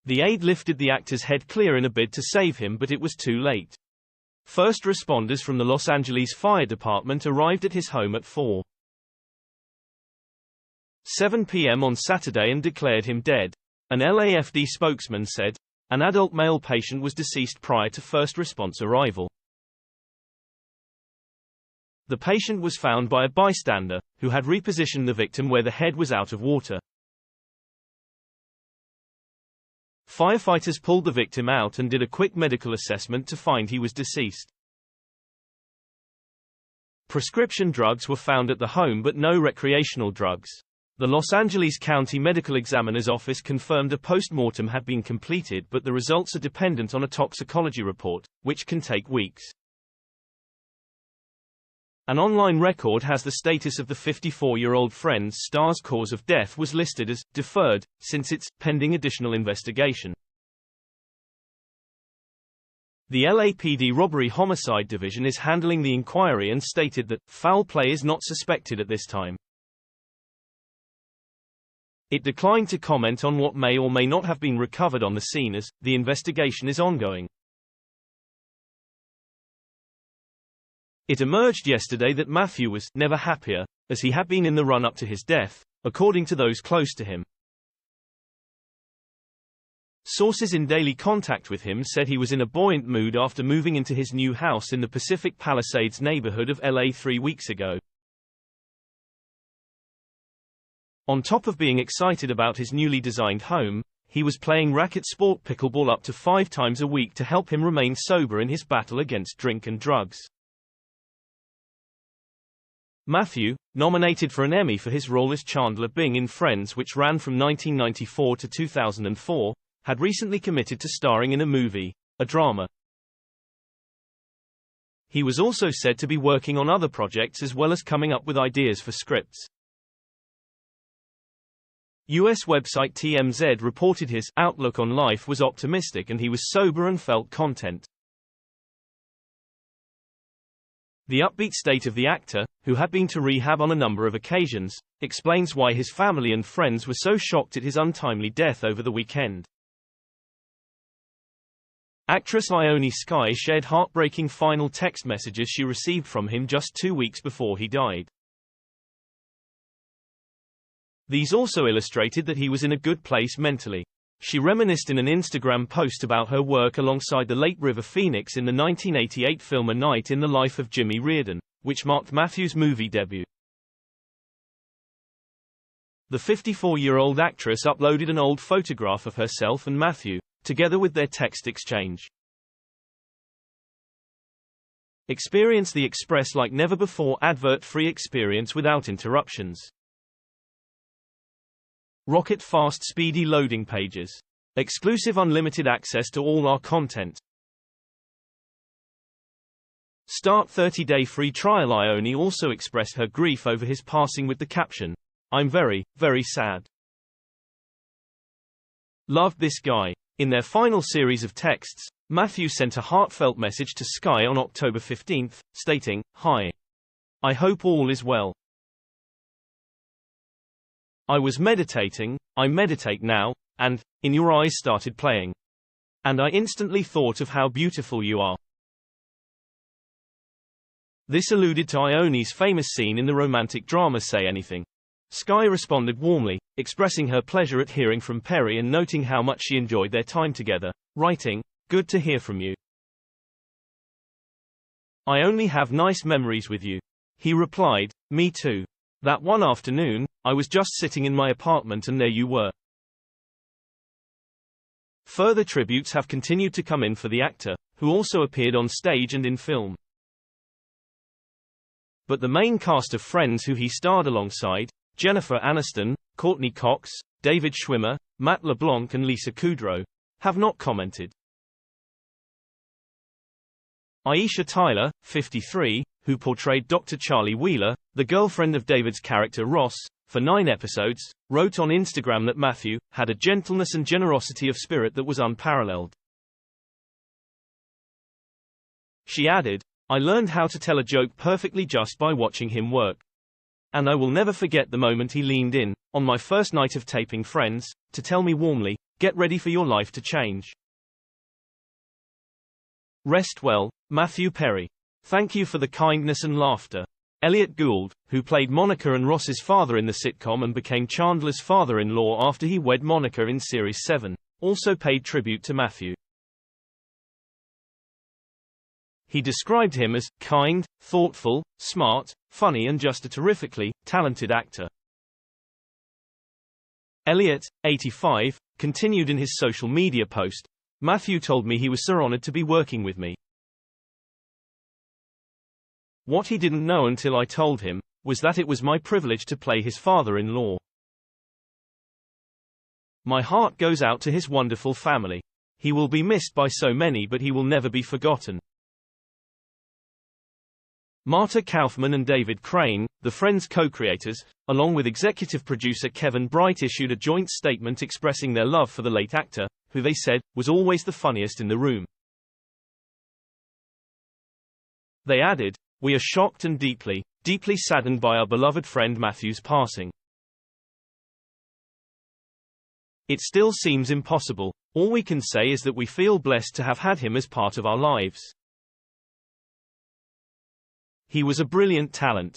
The aide lifted the actor's head clear in a bid to save him, but it was too late. First responders from the Los Angeles Fire Department arrived at his home at 4:07 p.m. on Saturday and declared him dead. An LAFD spokesman said, "An adult male patient was deceased prior to first response arrival. The patient was found by a bystander, who had repositioned the victim where the head was out of water. Firefighters pulled the victim out and did a quick medical assessment to find he was deceased. Prescription drugs were found at the home but no recreational drugs. The Los Angeles County Medical Examiner's Office confirmed a post-mortem had been completed, but the results are dependent on a toxicology report, which can take weeks. An online record has the status of the 54-year-old friend's star's cause of death was listed as deferred, since it's pending additional investigation. The LAPD Robbery Homicide Division is handling the inquiry and stated that foul play is not suspected at this time. It declined to comment on what may or may not have been recovered on the scene, as the investigation is ongoing. It emerged yesterday that Matthew was never happier, as he had been in the run-up to his death, according to those close to him. Sources in daily contact with him said he was in a buoyant mood after moving into his new house in the Pacific Palisades neighborhood of LA 3 weeks ago. On top of being excited about his newly designed home, he was playing racket sport pickleball up to 5 times a week to help him remain sober in his battle against drink and drugs. Matthew, nominated for an Emmy for his role as Chandler Bing in Friends, which ran from 1994 to 2004, had recently committed to starring in a movie, a drama. He was also said to be working on other projects as well as coming up with ideas for scripts. U.S. website TMZ reported his outlook on life was optimistic and he was sober and felt content. The upbeat state of the actor, who had been to rehab on a number of occasions, explains why his family and friends were so shocked at his untimely death over the weekend. Actress Ione Skye shared heartbreaking final text messages she received from him just 2 weeks before he died. These also illustrated that he was in a good place mentally. She reminisced in an Instagram post about her work alongside the late River Phoenix in the 1988 film A Night in the Life of Jimmy Reardon, which marked Matthew's movie debut. The 54-year-old actress uploaded an old photograph of herself and Matthew, together with their text exchange. Experience the Express like never before. Advert-free experience without interruptions. Rocket fast speedy loading pages. Exclusive unlimited access to all our content. Start 30-day free trial. Ione also expressed her grief over his passing with the caption, "I'm very, very sad. Loved this guy." In their final series of texts, Matthew sent a heartfelt message to Skye on October 15, stating, "Hi. I hope all is well. I was meditating, I meditate now, and, In Your Eyes started playing. And I instantly thought of how beautiful you are." This alluded to Ione's famous scene in the romantic drama Say Anything. Skye responded warmly, expressing her pleasure at hearing from Perry and noting how much she enjoyed their time together, writing, "Good to hear from you. I only have nice memories with you." He replied, "Me too. That one afternoon, I was just sitting in my apartment and there you were." Further tributes have continued to come in for the actor, who also appeared on stage and in film. But the main cast of Friends who he starred alongside, Jennifer Aniston, Courtney Cox, David Schwimmer, Matt LeBlanc and Lisa Kudrow, have not commented. Aisha Tyler, 53, who portrayed Dr. Charlie Wheeler, the girlfriend of David's character Ross, for 9 episodes, wrote on Instagram that Matthew had a gentleness and generosity of spirit that was unparalleled. She added, "I learned how to tell a joke perfectly just by watching him work. And I will never forget the moment he leaned in, on my first night of taping Friends, to tell me warmly, Get ready for your life to change. Rest well, Matthew Perry. Thank you for the kindness and laughter. Elliot Gould, who played Monica and Ross's father in the sitcom and became Chandler's father-in-law after he wed Monica in Series 7, also paid tribute to Matthew. He described him as kind, thoughtful, smart, funny and just a terrifically talented actor. Elliot, 85, continued in his social media post, Matthew told me he was so honored to be working with me. What he didn't know until I told him, was that it was my privilege to play his father-in-law. My heart goes out to his wonderful family. He will be missed by so many but he will never be forgotten. Marta Kaufman and David Crane, the Friends co-creators, along with executive producer Kevin Bright issued a joint statement expressing their love for the late actor, who they said, was always the funniest in the room. They added, "We are shocked and deeply saddened by our beloved friend Matthew's passing. It still seems impossible. All we can say is that we feel blessed to have had him as part of our lives. He was a brilliant talent.